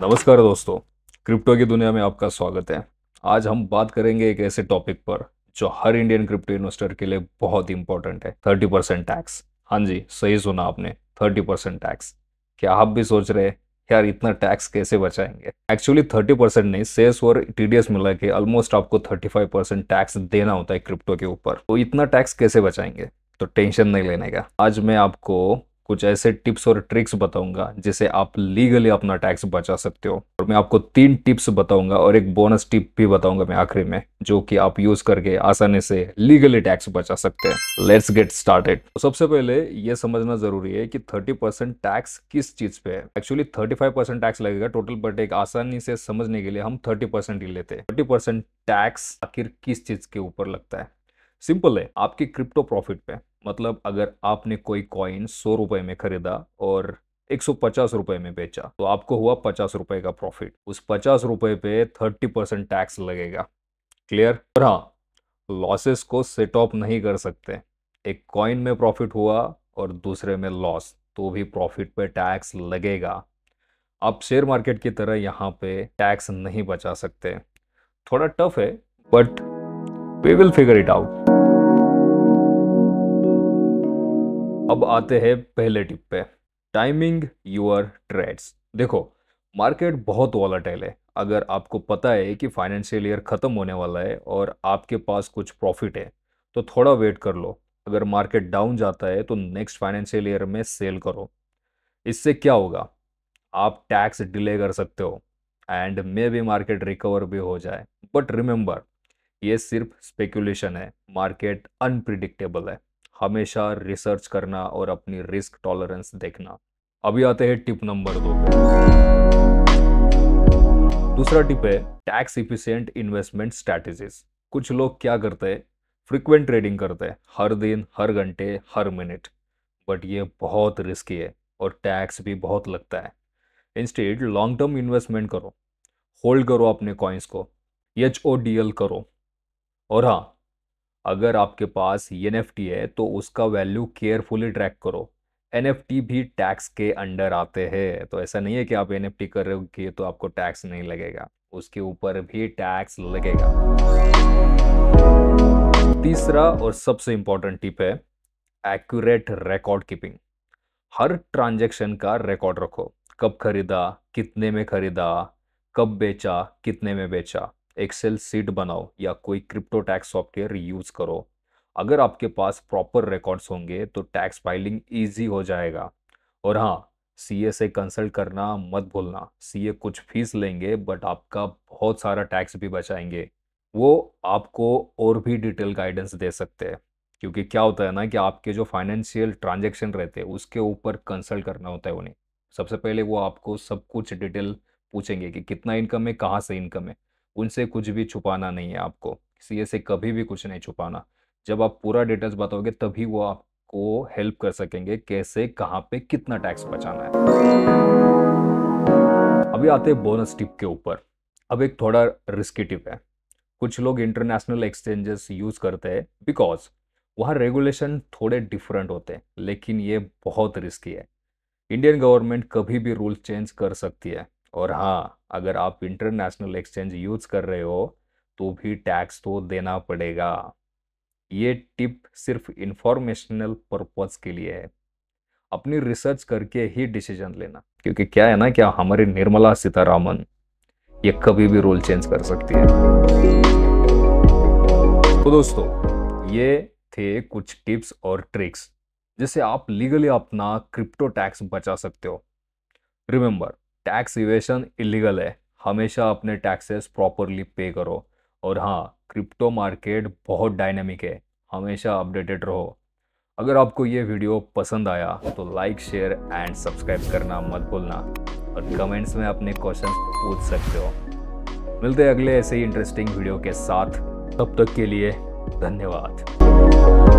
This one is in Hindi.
नमस्कार दोस्तों, क्रिप्टो की दुनिया में आपका स्वागत है। आज हम बात करेंगे एक ऐसे टॉपिक पर जो हर इंडियन क्रिप्टो इन्वेस्टर के लिए बहुत इंपॉर्टेंट है। 30% टैक्स। हाँ जी, सही सुना आपने, 30% टैक्स। क्या आप भी सोच रहे हैं यार इतना टैक्स कैसे बचाएंगे? एक्चुअली 30% नहीं, सेस और टीडीएस मिला के ऑलमोस्ट आपको 35% टैक्स देना होता है क्रिप्टो के ऊपर। तो इतना टैक्स कैसे बचाएंगे? तो टेंशन नहीं लेने का। आज मैं आपको कुछ ऐसे टिप्स और ट्रिक्स बताऊंगा जिसे आप लीगली अपना टैक्स बचा सकते हो। और मैं आपको 3 टिप्स बताऊंगा और एक बोनस टिप भी बताऊंगा मैं आखिरी में, जो कि आप यूज करके आसानी से लीगली टैक्स बचा सकते हैं। Let's get started. तो सबसे पहले ये समझना जरूरी है कि 30% टैक्स किस चीज पे है। एक्चुअली 35% टैक्स लगेगा टोटल, बट एक आसानी से समझने के लिए हम 30% ही लेते हैं। 30% टैक्स आखिर किस चीज के ऊपर लगता है? सिंपल है, आपकी क्रिप्टो प्रॉफिट पे। मतलब अगर आपने कोई कॉइन 100 रुपए में खरीदा और 150 रुपए में बेचा तो आपको हुआ 50 रुपए का प्रॉफिट। उस 50 रुपए पे 30% टैक्स लगेगा। क्लियर? और हाँ, लॉसेस को सेट ऑफ नहीं कर सकते। एक कॉइन में प्रॉफिट हुआ और दूसरे में लॉस, तो भी प्रॉफिट पे टैक्स लगेगा। आप शेयर मार्केट की तरह यहाँ पे टैक्स नहीं बचा सकते। थोड़ा टफ है, but we will figure it out. अब आते हैं पहले टिप पे, टाइमिंग योर ट्रेड्स। देखो, मार्केट बहुत वॉलेटाइल है। अगर आपको पता है कि फाइनेंशियल ईयर खत्म होने वाला है और आपके पास कुछ प्रॉफिट है, तो थोड़ा वेट कर लो। अगर मार्केट डाउन जाता है तो नेक्स्ट फाइनेंशियल ईयर में सेल करो। इससे क्या होगा? आप टैक्स डिले कर सकते हो and may be market recover भी हो जाए। बट रिमेंबर, ये सिर्फ स्पेकुलेशन है। मार्केट अनप्रिडिक्टेबल है। हमेशा रिसर्च करना और अपनी रिस्क टॉलरेंस देखना। अभी आते हैं टिप नंबर 2 पे। दूसरा टिप है टैक्स इफिशिएंट इन्वेस्टमेंट स्ट्रैटेजीज। कुछ लोग क्या करते हैं, फ्रीक्वेंट ट्रेडिंग करते हैं, हर दिन, हर घंटे, हर मिनट। बट ये बहुत रिस्की है और टैक्स भी बहुत लगता है। इंस्टेड लॉन्ग टर्म इन्वेस्टमेंट करो, होल्ड करो अपने कॉइन्स को, HODL करो। और हाँ, अगर आपके पास एनएफटी है तो उसका वैल्यू केयरफुली ट्रैक करो। एनएफटी भी टैक्स के अंडर आते हैं, तो ऐसा नहीं है कि आप एनएफटी कर रहे हो कि तो आपको टैक्स नहीं लगेगा, उसके ऊपर भी टैक्स लगेगा। तीसरा और सबसे इंपॉर्टेंट टिप है एक्यूरेट रिकॉर्ड कीपिंग। हर ट्रांजैक्शन का रिकॉर्ड रखो। कब खरीदा, कितने में खरीदा, कब बेचा, कितने में बेचा। एक्सेल सीट बनाओ या कोई क्रिप्टो टैक्स सॉफ्टवेयर यूज करो। अगर आपके पास प्रॉपर रिकॉर्ड्स होंगे तो टैक्स फाइलिंग इजी हो जाएगा। और हाँ, सीए से कंसल्ट करना मत भूलना। सीए कुछ फीस लेंगे बट आपका बहुत सारा टैक्स भी बचाएंगे। वो आपको और भी डिटेल गाइडेंस दे सकते हैं, क्योंकि क्या होता है ना कि आपके जो फाइनेंशियल ट्रांजैक्शन रहते हैं उसके ऊपर कंसल्ट करना होता है उन्हें। सबसे पहले वो आपको सब कुछ डिटेल पूछेंगे कि कितना इनकम है, कहाँ से इनकम है। उनसे कुछ भी छुपाना नहीं है आपको। सीए से कभी भी कुछ नहीं छुपाना। जब आप पूरा डिटेल्स बताओगे तभी वो आपको हेल्प कर सकेंगे कैसे, कहाँ पे, कितना टैक्स बचाना है। अभी आते हैं बोनस टिप के ऊपर। अब एक थोड़ा रिस्की टिप है। कुछ लोग इंटरनेशनल एक्सचेंजेस यूज करते हैं बिकॉज वहाँ रेगुलेशन थोड़े डिफरेंट होते हैं, लेकिन ये बहुत रिस्की है। इंडियन गवर्नमेंट कभी भी रूल चेंज कर सकती है। और हाँ, अगर आप इंटरनेशनल एक्सचेंज यूज कर रहे हो तो भी टैक्स तो देना पड़ेगा। ये टिप सिर्फ इंफॉर्मेशनल पर्पस के लिए है। अपनी रिसर्च करके ही डिसीजन लेना, क्योंकि क्या है ना, क्या हमारी निर्मला सीतारामन ये कभी भी रूल चेंज कर सकती है। तो दोस्तों, ये थे कुछ टिप्स और ट्रिक्स जिससे आप लीगली अपना क्रिप्टो टैक्स बचा सकते हो। रिमेंबर, टैक्स इवेशन इलीगल है। हमेशा अपने टैक्सेस प्रॉपरली पे करो। और हाँ, क्रिप्टो मार्केट बहुत डायनेमिक है, हमेशा अपडेटेड रहो। अगर आपको ये वीडियो पसंद आया तो लाइक, शेयर एंड सब्सक्राइब करना मत भूलना। और कमेंट्स में अपने क्वेश्चंस पूछ सकते हो। मिलते हैं अगले ऐसे ही इंटरेस्टिंग वीडियो के साथ। तब तक के लिए धन्यवाद।